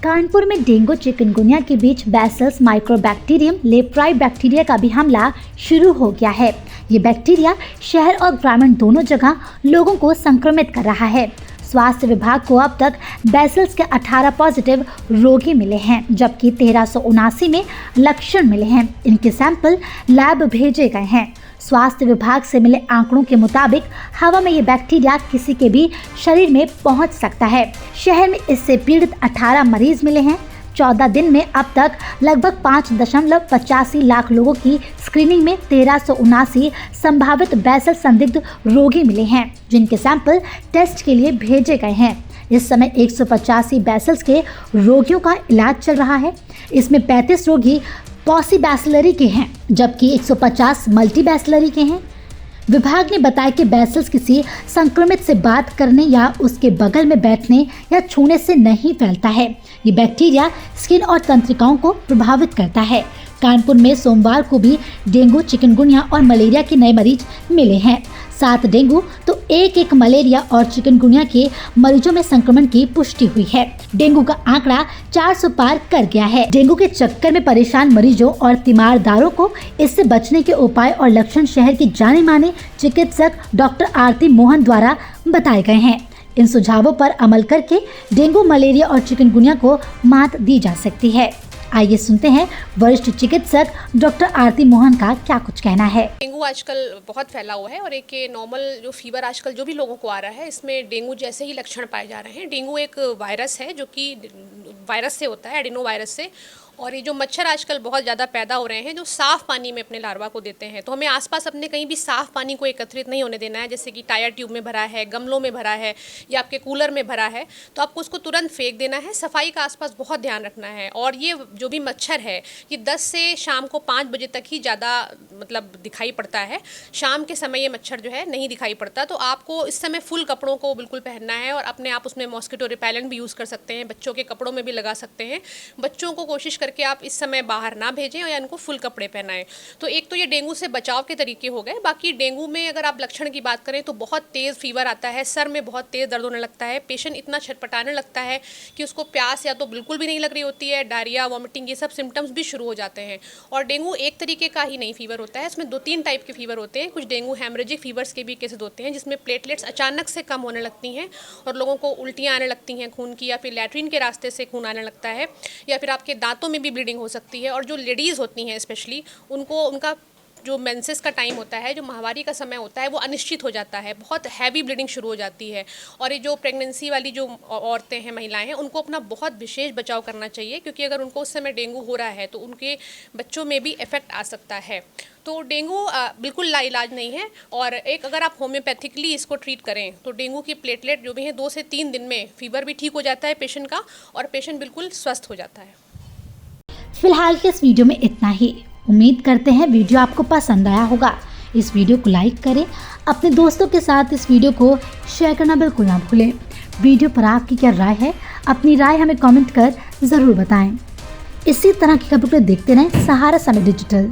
कानपुर में dengue chikungunya के बीच bacillus mycobacterium leprae bacteria का भी हमला शुरू हो गया है। ये बैक्टीरिया शहर और ग्रामीण दोनों जगह लोगों को संक्रमित कर रहा है। स्वास्थ्य विभाग को अब तक बैसिलस के 18 पॉजिटिव रोगी मिले हैं, जबकि 1379 में लक्षण मिले हैं। इनके सैंपल लैब भेजे गए हैं। स्वास्थ्य विभाग से मिले आंकड़ों के मुताबिक हवा में ये बैक्टीरिया किसी के भी शरीर में पहुंच सकता है। शहर में इससे पीड़ित 18 मरीज मिले हैं। 14 दिन में अब तक लगभग 5.85 लाख लोगों की स्क्रीनिंग में 1379 संभावित बैसिलस संदिग्ध रोगी मिले हैं, जिनके सैंपल टेस्ट के लिए भेजे गए हैं। इस समय 185 बैसिलस के रोगियों का इलाज चल रहा है। इसमें 35 रोगी पॉसिबैसिलरी के हैं, जबकि 150 मल्टीबैसिलरी के हैं। विभाग ने बताया कि बैसिलस किसी संक्रमित से बात करने या उसके बगल में बैठने या छूने से नहीं फैलता है। ये बैक्टीरिया स्किन और तंत्रिकाओं को प्रभावित करता है। कानपुर में सोमवार को भी डेंगू, चिकनगुनिया और मलेरिया के नए मरीज मिले हैं। 7 डेंगू तो एक मलेरिया और चिकनगुनिया के मरीजों में संक्रमण की पुष्टि हुई है। डेंगू का आंकड़ा 400 पार कर गया है। डेंगू के चक्कर में परेशान मरीजों और तीमारदारों को इससे बचने के उपाय और लक्षण शहर की जाने माने चिकित्सक डॉक्टर आरती मोहन द्वारा बताए गए हैं। इन सुझावों पर अमल करके डेंगू, मलेरिया और चिकनगुनिया को मात दी जा सकती है। आइए सुनते हैं वरिष्ठ चिकित्सक डॉक्टर आरती मोहन का क्या कुछ कहना है। डेंगू आजकल बहुत फैला हुआ है और एक नॉर्मल जो फीवर आजकल जो भी लोगों को आ रहा है, इसमें डेंगू जैसे ही लक्षण पाए जा रहे हैं। डेंगू एक वायरस है जो कि वायरस से होता है, एडिनो वायरस से। और ये जो मच्छर आजकल बहुत ज़्यादा पैदा हो रहे हैं, जो साफ़ पानी में अपने लार्वा को देते हैं, तो हमें आसपास अपने कहीं भी साफ़ पानी को एकत्रित नहीं होने देना है। जैसे कि टायर ट्यूब में भरा है, गमलों में भरा है या आपके कूलर में भरा है, तो आपको उसको तुरंत फेंक देना है। सफाई का आसपास बहुत ध्यान रखना है। और ये जो भी मच्छर है, ये 10 से शाम को 5 बजे तक ही ज़्यादा दिखाई पड़ता है। शाम के समय ये मच्छर जो है नहीं दिखाई पड़ता। तो आपको इस समय फुल कपड़ों को बिल्कुल पहनना है और अपने आप उसमें मॉस्किटो रिपेलेंट भी यूज़ कर सकते हैं। बच्चों के कपड़ों में भी लगा सकते हैं। बच्चों को कोशिश करके आप इस समय बाहर ना भेजें या इनको फुल कपड़े पहनाएं। तो एक तो ये डेंगू से बचाव के तरीके हो गए। बाकी डेंगू में अगर आप लक्षण की बात करें तो बहुत तेज़ फीवर आता है, सर में बहुत तेज़ दर्द होने लगता है, पेशेंट इतना छटपटाने लगता है कि उसको प्यास या तो बिल्कुल भी नहीं लग रही होती है, डायरिया, वॉमिटिंग, ये सब सिम्टम्स भी शुरू हो जाते हैं। और डेंगू एक तरीके का ही नहीं फीवर होता है, इसमें 2-3 टाइप के फीवर होते हैं। कुछ डेंगू हैमरेजिक फीवर्स के भी केसेस होते हैं, जिसमें प्लेटलेट्स अचानक से कम होने लगती हैं और लोगों को उल्टियाँ आने लगती हैं खून की, या फिर लैट्रिन के रास्ते से खून आने लगता है, या फिर आपके दांतों में भी ब्लीडिंग हो सकती है। और जो लेडीज़ होती हैं स्पेशली, उनको उनका जो मेंसेस का टाइम होता है, जो माहवारी का समय होता है, वो अनिश्चित हो जाता है, बहुत हैवी ब्लीडिंग शुरू हो जाती है। और ये जो प्रेगनेंसी वाली जो औरतें हैं, महिलाएं हैं, उनको अपना बहुत विशेष बचाव करना चाहिए, क्योंकि अगर उनको उस समय डेंगू हो रहा है तो उनके बच्चों में भी इफेक्ट आ सकता है। तो डेंगू बिल्कुल लाइलाज नहीं है। और एक अगर आप होम्योपैथिकली इसको ट्रीट करें तो डेंगू की प्लेटलेट जो भी हैं 2 से 3 दिन में फीवर भी ठीक हो जाता है पेशेंट का, और पेशेंट बिल्कुल स्वस्थ हो जाता है। फिलहाल के इस वीडियो में इतना ही। उम्मीद करते हैं वीडियो आपको पसंद आया होगा। इस वीडियो को लाइक करें, अपने दोस्तों के साथ इस वीडियो को शेयर करना बिल्कुल ना भूलें। वीडियो पर आपकी क्या राय है, अपनी राय हमें कमेंट कर ज़रूर बताएं। इसी तरह की खबरों को देखते रहें सहारा समय डिजिटल।